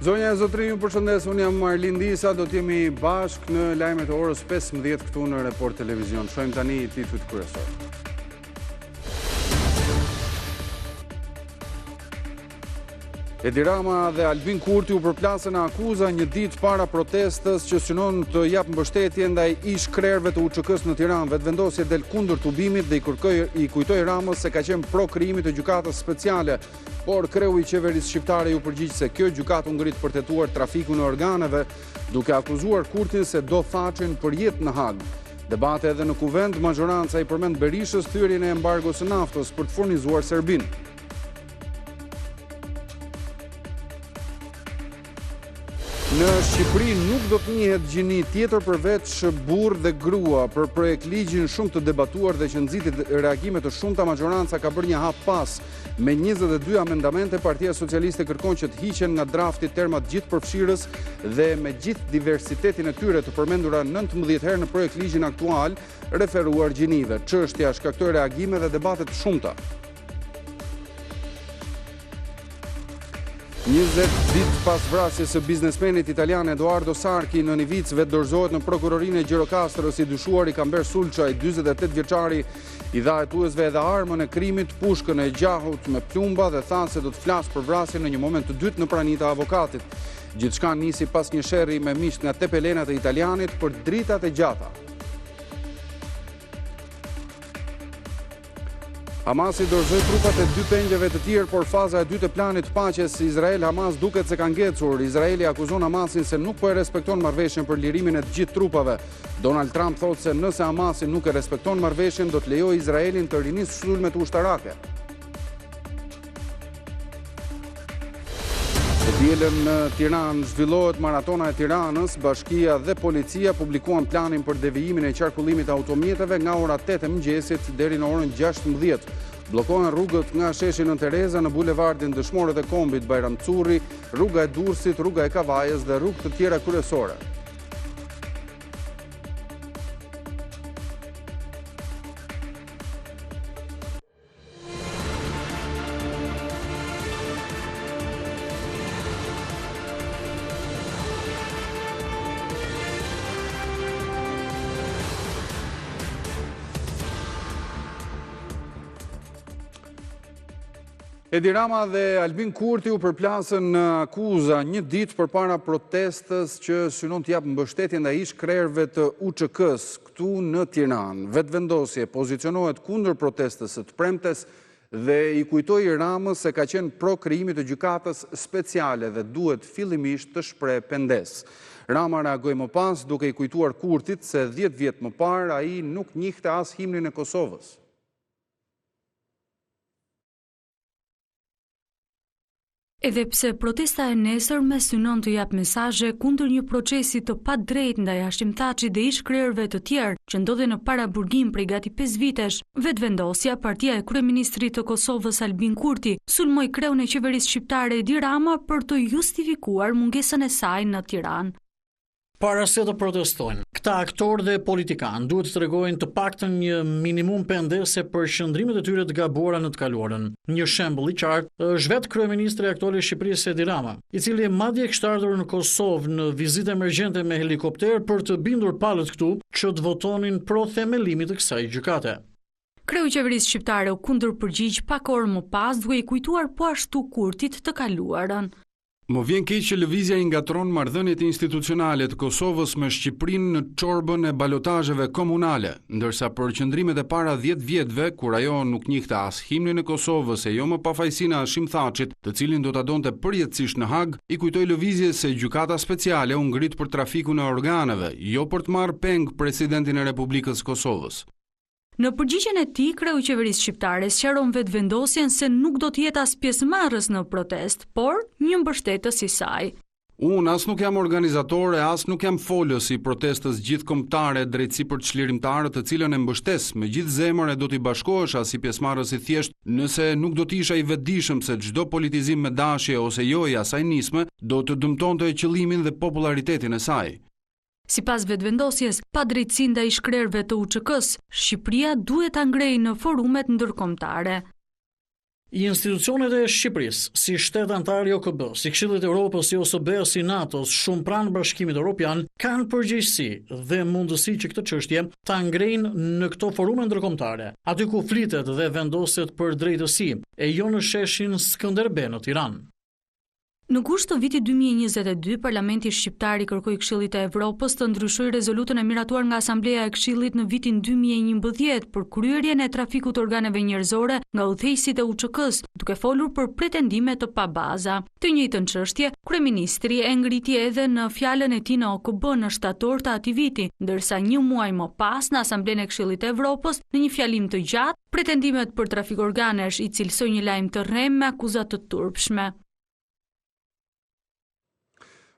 Zonja e zotrinj, ju përshëndes, unë jam Marlin Disa, do t'jemi bashk në lajmet e orës 15 këtu në Report Televizion. Shojmë tani titujt kryesor. Edi Rama dhe Albin Kurti u përplasën në akuza një ditë para protestës që synon të japë mbështetje ndaj ish krerëve të UÇK-s në Tiranë. Vetëvendosja del kundër tubimit dhe i kujtoi Ramës se ka qenë pro krijimit të gjykatës speciale, por kreu i qeverisë shqiptare ju përgjigj se kjo gjykatë u ngrit për tetuar trafikun e organeve, duke akuzuar Kurtin se do faqen për jetë në Hag. Debate edhe në kuvend, majoranca i përmend Berishës thyrjen e embargos së naftës për të furnizuar Serbinë. Në Shqipëri nuk do të njihet gjini tjetër përveç burr dhe grua. Për projekt ligjin shumë të debatuar dhe që nxiti reagime të shumta, majoranca ka bërë një hap pas. Me 22 amendamente, Partia Socialiste kërkon që të hiqen nga drafti termat gjithë përfshirës dhe me gjithë diversitetin e tyre të përmendura 19 herë në projekt ligjin aktual referuar gjinive. Çështja shkaktoi reagime dhe debate të shumta. 20 ditë pas vrasjes së biznesmenit italian Edoardo Sarchi në Nivic, vetë dorëzohet në prokurorinë e Gjirokastrës. I dyshuari Kamber Sulçaj, 48 vjeçari, i dha hetuesve edhe armën e krimit, pushkën e gjahut me plumba dhe tha se do të flasë për vrasjen në një moment të dytë në praninë e avokatit. Gjithçka nisi pas një sherrri me mish nga tepelenat e italianit për dritat e gjata. Hamasi dorëzoi trupat e 2 pengjeve të tjerë, por faza e dytë e planit paqes Izrael-Hamas duket se ka ngecur. Izraeli akuzon Hamasin se nuk po e respekton marrëveshjen për lirimin e të gjithë trupave. Donald Trump thotë se nëse Hamasi nuk e respekton marrëveshjen, do të lejojë Izraelin të rinisë sulmet ushtarake. Dielën në Tiranë zhvillohet maratona e Tiranës. Bashkia dhe policia publikuan planin për devijimin e qarkullimit automjeteve nga ora 8 e mëngjesit deri në orën 16. Bllokohen rrugët nga sheshi Nën Tereza në bulevardin Dëshmorët e Kombit, Bajram Curri, rruga e Durrësit, rruga e Kavajës dhe rrugë të tjera kryesore. Edi Rama dhe Albin Kurti u përplasën në akuza një ditë përpara protestës që synon të japë mbështetje ndaj ish krerëve të UÇK-s këtu në Tiranë. Vetëvendosje pozicionohet kundër protestës së të premtes dhe i kujtoi Ramës se ka qenë pro krijimit të gjykatës speciale dhe duhet fillimisht të shprehë pendes. Rama reagoi më pas duke i kujtuar Kurtit se 10 vjet më parë ai nuk njihte as himnin e Kosovës. Edhe pse protesta e nesërme synon të jap mesazhe kundër një procesi të padrejtë ndaj Hashim Thaçit dhe ish krerëve të tjerë që ndodhen në paraburgim prej gati 5 vitesh, vetëvendosja, partia e kryeministrit të Kosovës Albin Kurti sulmoi kreun e qeverisë shqiptare Edi Rama për të justifikuar mungesën e saj në Tiranë. Para se të protestojnë, këta aktorë dhe politikanë duhet të tregojnë të paktën një minimum pendese për qëndrimet e tyre të gabuara në të kaluarën. Një shembull i qartë është vetë kryeministri aktual i Shqipërisë Edi Rama, i cili madje kishte ardhur në Kosovë në vizitë emergjente me helikopter për të bindur palët këtu që të votonin pro themelimit të kësaj gjykate. Kreu i qeverisë shqiptare u kundërpërgjigj pak orë më pas duke i kujtuar po ashtu Kurtit të kaluarën. Më vjen keq që lëvizja i ngatron marrëdhëniet institucionale të Kosovës me Shqipërinë në çorbën e balotazheve komunale, ndërsa për qëndrimet e para 10 vjetëve, kur ajo nuk njihte as himnin e Kosovës e jo më pafajësinë e Hashim Thaçit, të cilin do ta donte përjetësisht në Hag, i kujtoi lëvizjes se gjykata speciale u ngrit për trafikun e organeve, jo për të marrë peng presidentin e Republikës Kosovës. Në përgjigjen e tij, kreu i qeverisë shqiptare sqaron vetëvendosjen se nuk do të jetë as pjesëmarrës në protestë, por një mbështetës i saj. Unë as nuk jam organizator e as nuk jam folës i protestës gjithkombëtare drejtësi për çlirimtarët, të cilën e mbështes me gjithë zemër e do t'i bashkohesha si pjesëmarrës i thjesht, nëse nuk do t'isha i vetëdijshëm se çdo politizim me dashje ose jo i asaj nisme do të dëmtonte qëllimin dhe popularitetin e saj. Sipas vetëvendosjes, padrejtësinë ndaj ish krerëve të UÇK-s, Shqipëria duhet ta ngrejë në forumet ndërkombëtare. Institucionet e Shqipërisë, si shtet antar i OKB, si Këshillit e Evropës, si OSB, si NATO-s, shumë pranë Bashkimit Evropian, kanë përgjegjësi dhe mundësi që këtë çështje ta ngrejnë në këto forume ndërkombëtare, aty ku flitet dhe vendoset për drejtësi, e jo në sheshin Skënderbe në Tiranë. Në gusht të vitit 2022, Parlamenti Shqiptar i kërkoi Këshillit e Evropës të ndryshojë rezolutën e miratuar nga Asambleja e Këshillit në vitin 2011 për kryerjen e trafikut organeve njerëzore nga udhëheqësit e UÇK-s, duke folur për pretendime të pabaza. Të njëjtën çështje, kryeministri e ngriti edhe në fjalën e tij në OKB në shtator të atij viti, ndërsa një muaj më pas në Asamblenë e Këshillit të Evropës, në një fjalim të gjatë, pretendimet për trafik organesh i cilësoi një lajm të rrem me akuza të turpshme.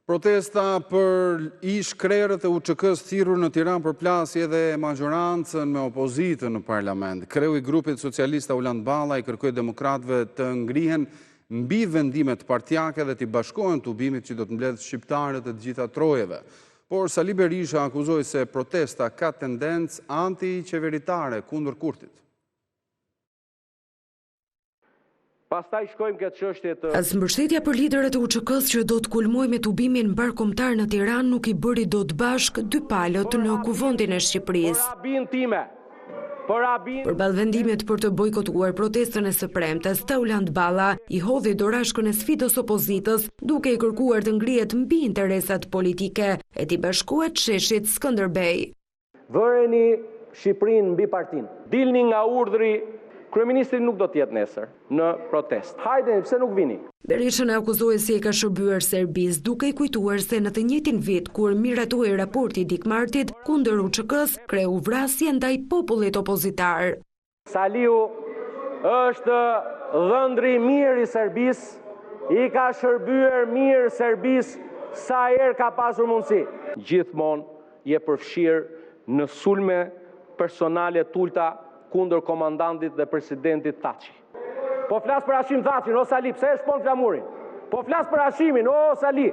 Protesta për ish-krerët e UÇK-s thirrur në Tiranë përplasi edhe majorancën me opozitën në parlament. Kreu i grupit socialista Auland Balla i kërkoi demokratëve të ngrihen mbi vendimet partjake dhe të bashkohen tubimit që do të mbledh shqiptarët e të gjitha trojeve. Por Sali Berisha akuzoi se protesta ka tendencë anti-qeveritare kundër Kurtit. Pastaj shkojmë këtë çështje të As mbështetja për liderët e UÇK-s që do të kulmojë me tubimin mbarkombëtar në Tiranë nuk i bëri dot bashk dy palët në kuvendin e Shqipërisë. Përballë vendimit për të bojkotuar protestën e së premtes, Auland Balla i hodhi dorashkën e sfidës opozitës, duke i kërkuar të ngrihet mbi interesat politike e të bashkohet sheshit Skënderbej. Vëreni Shqipërinë mbi partinë. Dilni nga urdhri. Kryeministri nuk do të jetë nesër në protest. Hajde, pse nuk vini? Berisha e akuzoi se i ka shërbyer Serbisë, duke i kujtuar se në të njëjtin vit kur miratoi raporti i Dikmartit kundër UÇK-s, kreu vrasje ndaj popullit opozitar. Saliu është dhëndri mirë i Serbisë, i ka shërbyer mirë Serbisë sa herë ka pasur mundësi. Gjithmonë je përfshirë në sulme personale tulta kundër komandantit dhe presidentit Thaçi. Po flas për Hashim Thaçin, o Sali, pse e shpon flamurin? Po flas për Hashimin, o Sali.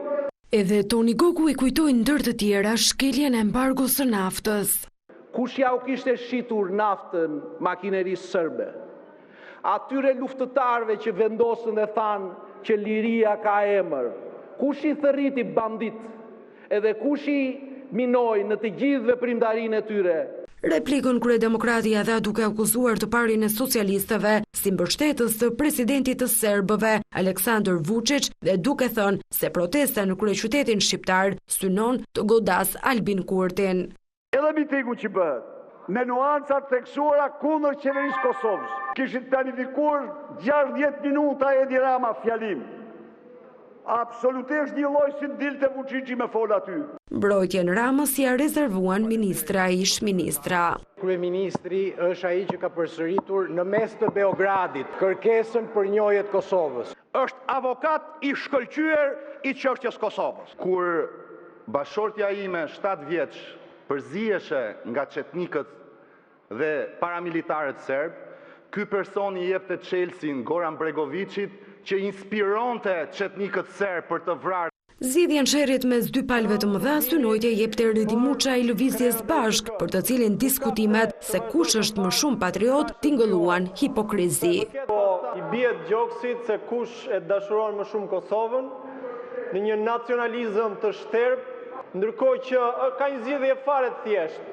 Edhe Toni Goku i kujtoi ndër të tjera shkeljen e embargos së naftës. Kush ja u kishte shitur naftën makinerisë serbe? Atyre luftëtarëve që vendosën dhe thanë që liria ka emër. Kush i thërriti bandit? Edhe kush i minoi në të gjithë veprimtarinë e tyre? Replikën kryedemokrati ia dha duke akuzuar të parin e socialistëve si mbështetës të presidentit të serbëve, Aleksandar Vučić, dhe duke thënë se protesta në kryeqytetin shqiptar synon të godas Albin Kurtin. Edhe mitingu që bëhet me nuancat theksuara kundër qeverisë Kosovës. Kishit planifikuar 60 minuta Edi Rama fjalim. Absolutisht një lloj si dilte Vučići me fol aty. Mbrojtjen Ramës ja rezervuan ministra ish ministra. Kryeministri është ai që ka përsëritur në mes të Beogradit kërkesën për njohje të Kosovës. Është avokat i shkëlqyer i çështjes Kosovës. Kur bashortja ime 7 vjeç përziheshe nga çetnikët dhe paramilitarët serb, ky person i jepte Chelsin Goran Bregovićit që inspironte çetnikët serb për të vrarë. Zgjidhjen sherrit mes dy palëve të mëdha synojtje jepte Redi Muça i lëvizjes bashk, për të cilin diskutimet se kush është më shumë patriot tingëlluan hipokrizi. I bie gjoksit se kush e dashuron më shumë Kosovën në një nacionalizëm të shterp, ndërkohë që ka një zgjidhje fare të thjeshtë.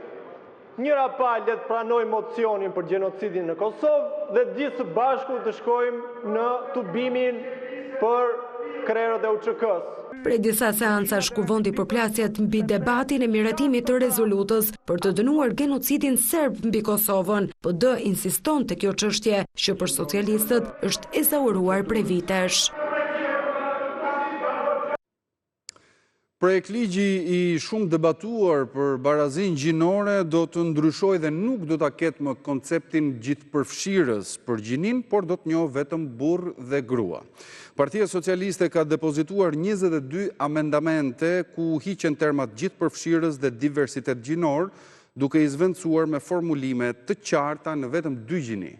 Njëra palë të pranoj mocionin për gjenocidin në Kosovë dhe gjithë së bashku të shkojmë në tubimin për krerët e UÇK-s. Prej disa seancash kuvendi përplasjet mbi debatin e miratimit të rezolutës për të dënuar genocidin serb mbi Kosovën, PD insiston te kjo çështje që për socialistët është ezauruar prej vitesh. Projekt ligji i shumë debatuar për barazinë gjinore do të ndryshojë dhe nuk do ta ketë më konceptin gjithëpërfshirës për gjinin, por do të njohë vetëm burr dhe grua. Partia Socialiste ka depozituar 22 amendamente ku hiqen termat gjithëpërfshirës dhe diversitet gjinor, duke i zvendësuar me formulime të qarta në vetëm 2 gjini.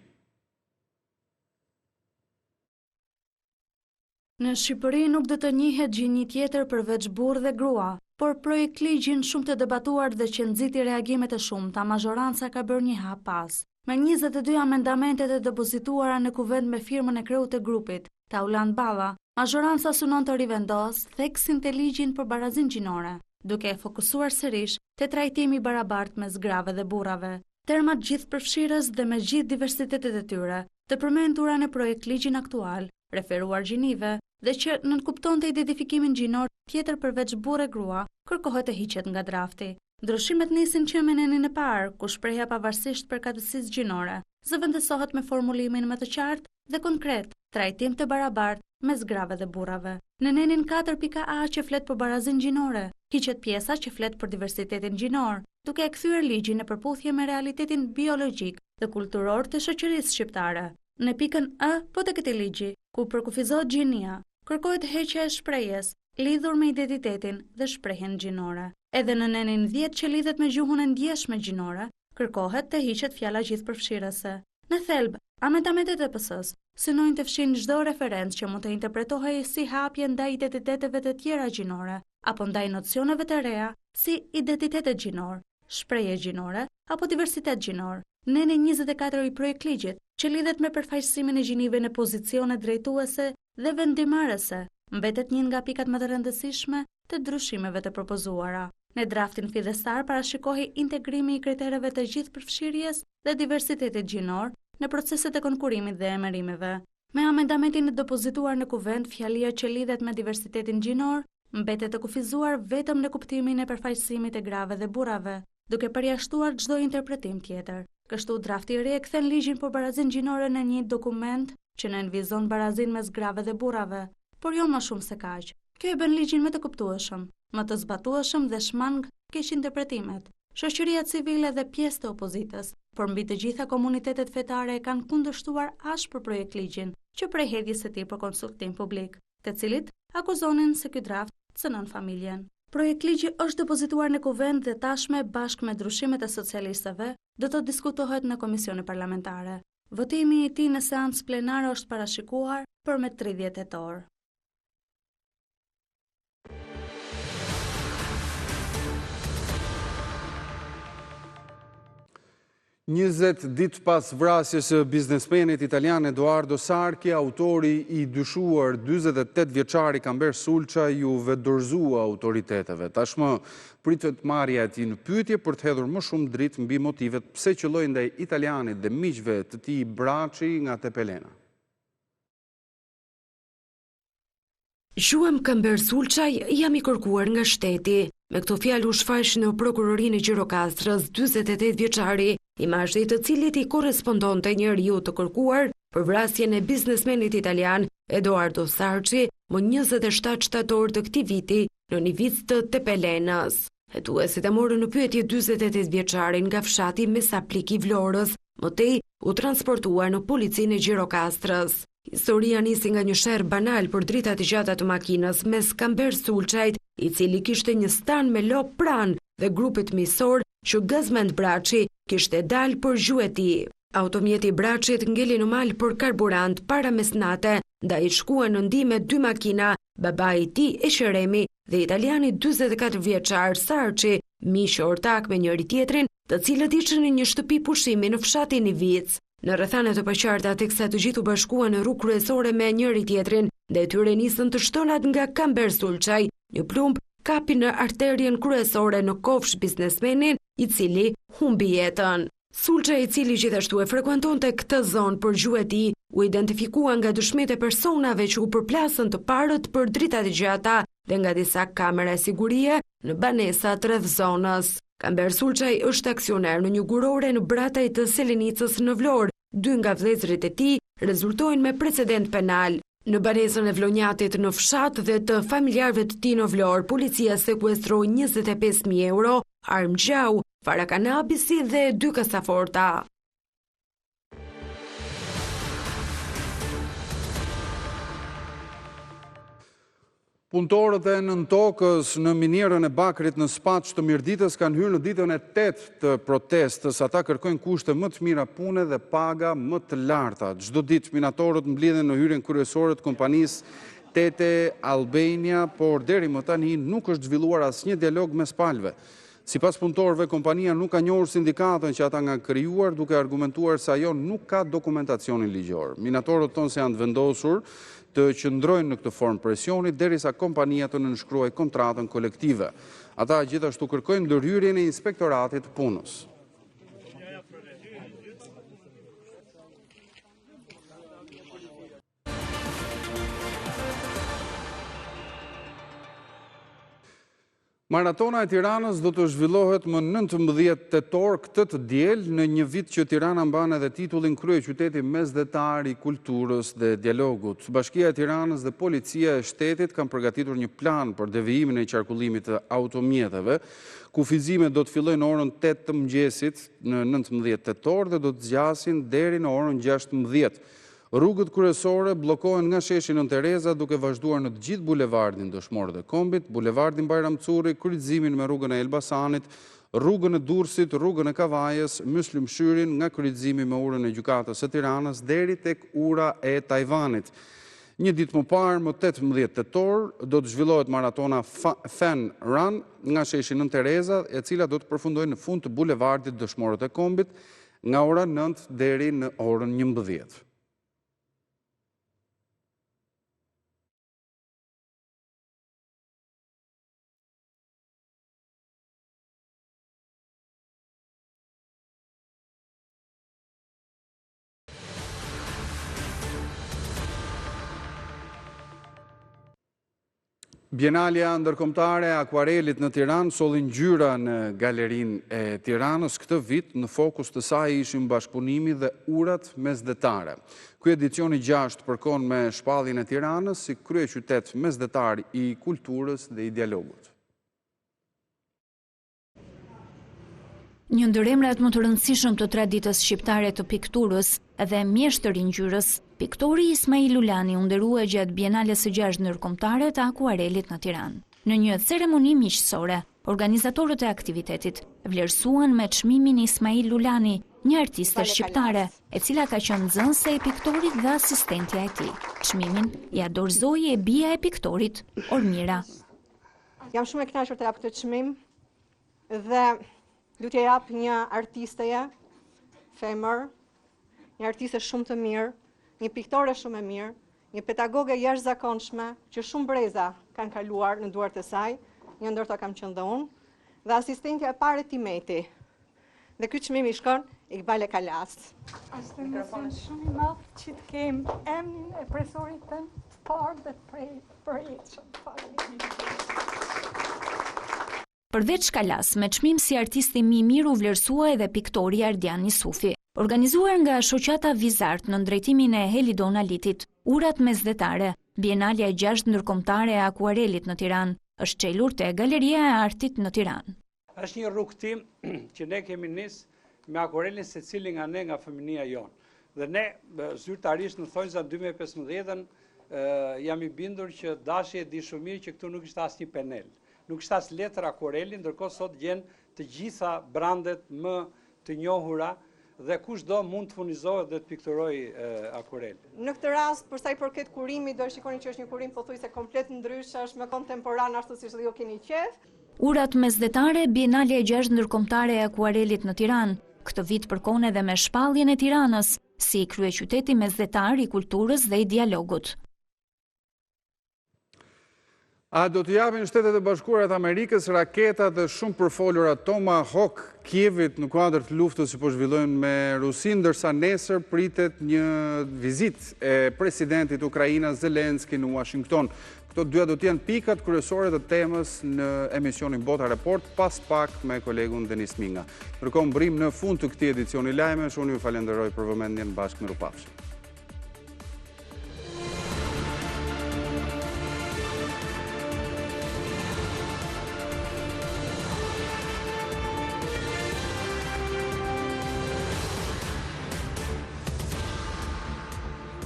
Në Shqipëri nuk do të njihet gjini tjetër përveç burr dhe grua, por projekt ligjin shumë të debatuar dhe që nxiti reagimet e shumta, mazhoranca ka bërë një hap pas. Me 22 amendamentet e depozituara në kuvend me firmën e kreut të grupit, Taulan Balla, mazhoranca synon të rivendos theksin të ligjin për barazin gjinore, duke e fokusuar sërish te trajtimi i barabartë mes grave dhe burrave. Termat gjithëpërfshirës dhe me gjithë diversitetet e tyre, të përmendura në projekt ligjin aktual, referuar gjinive, dhe që nënkuptonte identifikimin gjinor tjetër përveç burrë e grua, kërkohet të hiqet nga drafti. Ndryshimet nisin që me nenin e parë, ku shprehja pavarësisht përkatësisë gjinore, zëvendësohet me formulimin më të qartë dhe konkret, trajtim të barabartë mes grave dhe burrave. Në nenin 4.a që flet për barazin gjinore, hiqet pjesa që flet për diversitetin gjinor, duke e kthyer ligjin në përputhje me realitetin biologjik dhe kulturor të shoqërisë shqiptare. Në pikën E, po të këtij ligji, ku përkufizohet gjinia, kërkohet heqja e shprehjes lidhur me identitetin dhe shprehjen gjinore. Edhe në nenin 10 që lidhet me gjuhën e ndjeshme gjinore, kërkohet të hiqet fjala gjithëpërfshirëse. Në thelb, amendamentet e PS-s synojnë të fshin çdo referencë që mund të interpretohej si hapje ndaj identiteteve të tjera gjinore, apo ndaj nocioneve të reja si identitetet gjinor, shprehje gjinore apo diversitet gjinor. Neni 24 i projekt ligjit, që lidhet me përfaqësimin e gjinive në pozicione drejtuese dhe vendimarrëse, mbetet një nga pikat më të rëndësishme të ndryshimeve të propozuara. Në draftin fidestar parashikohej integrimi i kritereve të gjithëpërfshirjes dhe diversitetit gjinor në proceset e konkurimit dhe emërimeve. Me amendamentin e depozituar në kuvend, fjalia që lidhet me diversitetin gjinor mbetet të kufizuar vetëm në kuptimin e përfaqësimit të grave dhe burrave, duke përjashtuar çdo interpretim tjetër. Kështu drafti i ri e kthen ligjin për barazin gjinore në një dokument që nënvizon barazin mes grave dhe burrave, por jo më shumë se kaq. Kjo e bën ligjin më të kuptueshëm, më të zbatueshëm dhe shmang keq interpretimet. Shoqëria civile dhe pjesë të opozitës, por mbi të gjitha komunitetet fetare e kanë kundërshtuar ashpër projekt ligjin, që prej hedhjes së tij për konsultim publik, të cilit akuzonin se ky draft cënon familjen. Projekt ligji është depozituar në kuvend dhe tashme bashkë me ndryshimet e socialistëve do të diskutohet në komisione parlamentare. Votimi i tij në seancë plenare është parashikuar për me 30 tetor. Njëzet ditë pas vrasjes së biznesmenit italian Edoardo Sarchi, autori i dyshuar 48 vjeçari Kamber Sulçaj ju vetëdorëzua autoriteteve. Tashmë pritet marrja e tij në pyetje për të hedhur më shumë dritë mbi motivet pse qelloi ndaj italianit dhe miqve të tij Braçi nga Tepelena. Quhem Kamber Sulçaj, jam i kërkuar nga shteti. Me këto fjalë u shfaq në prokurorinë e Gjirokastrës 48 vjeçari, imazhi i të cilit i korrespondonte njeriu të kërkuar për vrasjen e biznesmenit italian Edoardo Sarchi më 27 shtator të këtij viti në një vicë të Tepelenës. Hetuesit e morën në pyetje 48 vjeçarin nga fshati Mesaplik i Vlorës, mëtej u transportuar në policinë e Gjirokastrës. Historia nisi nga një sherr banal për drita të gjata të makinës mes Kamber Sulçajt, i cili kishte një stan me lop pranë, dhe grupit miqësor që Gazmend Braçi kishte dalë për gjuhë e tij. Automjeti i Braçit ngeli në mal për karburant para mesnate, ndaj shkuan në ndihmë 2 makina, babai i tij e Sheremi dhe italiani 44 vjeçar Sarchi, miq ortak me njëri tjetrin, të cilët ishin në një shtëpi pushimi në fshatin Ivic. Në rrethana të paqarta teksa të gjithë u bashkuan në rrugë kryesore me njëri tjetrin, dhe tyre nisën të shtonat nga Kamber Sulçaj, një plumb kapi në arterien kryesore në kofsh biznesmenin, i cili humbi jetën. Sulçaj, i cili gjithashtu e frekuentonte këtë zonë për gjuhë e tij, u identifikua nga dëshmitë e personave që u përplasën të parët për drita të gjata dhe nga disa kamera sigurie në banesat rreth zonës. Kamber Sulçaj është aksioner në një gurore në Brataj të Selenicës në Vlorë. 2 nga vëllezërit e tij rezultojnë me precedent penal. Në banesën e Vlonjatit në fshat dhe të familjarëve të tij në Vlorë, policia sekuestroi 25.000 euro, armë gjau, fara kanabisi dhe 2 kasaforta. Punëtorët e Nën Tokës në minierën e Bakrit në Spaç të Mirditës kanë hyrë në ditën e 8 të protestës. Ata kërkojnë kushte më të mira pune dhe paga më të larta. Çdo ditë minatorët mblidhen në hyrjen kryesore të kompanisë Tete Albania, por deri më tani nuk është zhvilluar asnjë dialog mes palëve. Sipas punëtorëve, kompania nuk ka njohur sindikatën që ata nga krijuar, duke argumentuar se ajo nuk ka dokumentacionin ligjor. Minatorët thonë se janë të vendosur të qëndrojnë në këtë formë presioni derisa kompania të nënshkruajë kontratën kolektive. Ata gjithashtu kërkojnë ndërhyrjen e Inspektoratit të Punës. Maratona e Tiranës do të zhvillohet më 19 tetor këtë të diel në një vit që Tirana mban edhe titullin kryeqyteti mesdhetar i kulturës dhe dialogut. Bashkia e Tiranës dhe Policia e Shtetit kanë përgatitur një plan për devijimin e qarkullimit të automjeteve. Kufizimet do të fillojnë në orën 8 të mëngjesit në 19 tetor dhe do të zgjasin deri në orën 16. Rrugët kryesore bllokohen nga sheshi Nën Tereza duke vazhduar në të gjithë bulevardin Dëshmorët e Kombit, bulevardin Bajram Curri, kryqëzimin me rrugën e Elbasanit, rrugën e Durrësit, rrugën e Kavajës, Myslimshyrin nga kryqëzimi me urën e Gjykatës së Tiranës deri tek ura e Tajvanit. Një ditë më parë, më 18 tetor, do të zhvillohet maratona Fan Run nga sheshi Nën Tereza, e cila do të përfundojë në fund të bulevardit Dëshmorët e Kombit nga ora 9 deri në orën 11. Bienalja ndërkombëtare e akuarelit në Tiranë solli ngjyra në galerinë e Tiranës këtë vit. Në fokus të saj ishin bashkëpunimi dhe urat mesdhetare. Ky edicioni 6 përkon me shpalljen e Tiranës si kryeqytet mesdhetar i kulturës dhe i dialogut. Një ndër emrat më të rëndësishëm të traditës shqiptare të pikturës dhe mjeshtëri ngjyrës, piktori Ismail Lulani u nderua gjatë Bienales së 6 ndërkombëtare të akuarelit në Tiranë. Në një ceremoni miqësore, organizatorët e aktivitetit vlerësuan me çmimin Ismail Lulani, një artiste shqiptare, e cila ka qenë nxënëse e piktorit dhe asistentja e tij. Çmimin ja dorëzoi e bija e piktorit, Ormira. Jam shumë e kënaqur të jap këtë çmim dhe du t'ja jap një artisteje, femër, një artiste shumë të mirë, një piktore shumë e mirë, një pedagoge jashtëzakonshme që shumë breza kanë kaluar në duart e saj, një ndër to kam qenë dhe unë, dhe asistentja e parë Timeti. Dhe ky çmim i shkon Iqbal Kalas. Është një shumë i madh që të kem emrin e profesorit tëm të parë dhe përjetshëm. Përveç Kalas, me çmim si artisti më i mirë u vlerësua edhe piktori Ardian Isufi. Organizuar nga shoqata Vizart në drejtimin e Helidon Alitit, urat mesdhetare, Bienalja e 6 ndërkombëtare e akuarelit në Tiranë, është çelur te Galeria e Artit në Tiranë. Është një rrugtim që ne kemi nis me akuarelin secili nga ne nga fëminia jonë. Dhe ne zyrtarisht në thonjza 2015 jam i bindur që Dashi e di shumë mirë që këtu nuk ishte asnjë penel. Nuk ishte as letër akuareli, ndërkohë sot gjen të gjitha brandet më të njohura dhe kushdo mund të furnizohet dhe të pikturojë akuarel. Në këtë rast, për sa i përket kurimit, do shikoni që është një kurim pothuajse komplet ndryshe, është më kontemporan ashtu siç ju keni qejf. Urat mesdhetare, Bienalja e 6 ndërkombëtare e akuarelit në Tiranë. Këtë vit përkon edhe me shpalljen e Tiranës si kryeqyteti mesdhetar i kulturës dhe i dialogut. A do të japin Shtetet e Bashkuara të Amerikës raketat dhe shumë përfolura Tomahawk Kievit në kuadër të luftës që po zhvillojnë me Rusinë, ndërsa nesër pritet një vizitë e presidentit Ukrainas Zelenski në Washington. Këto dyja do të jenë pikat kryesore të temës në emisionin Bota Report, pas pak me kolegun Denis Minga. Ndërkohë mbrim në fund të këtij edicioni lajmesh, unë ju falenderoj për vëmendjen, bashkë me Rupafshi.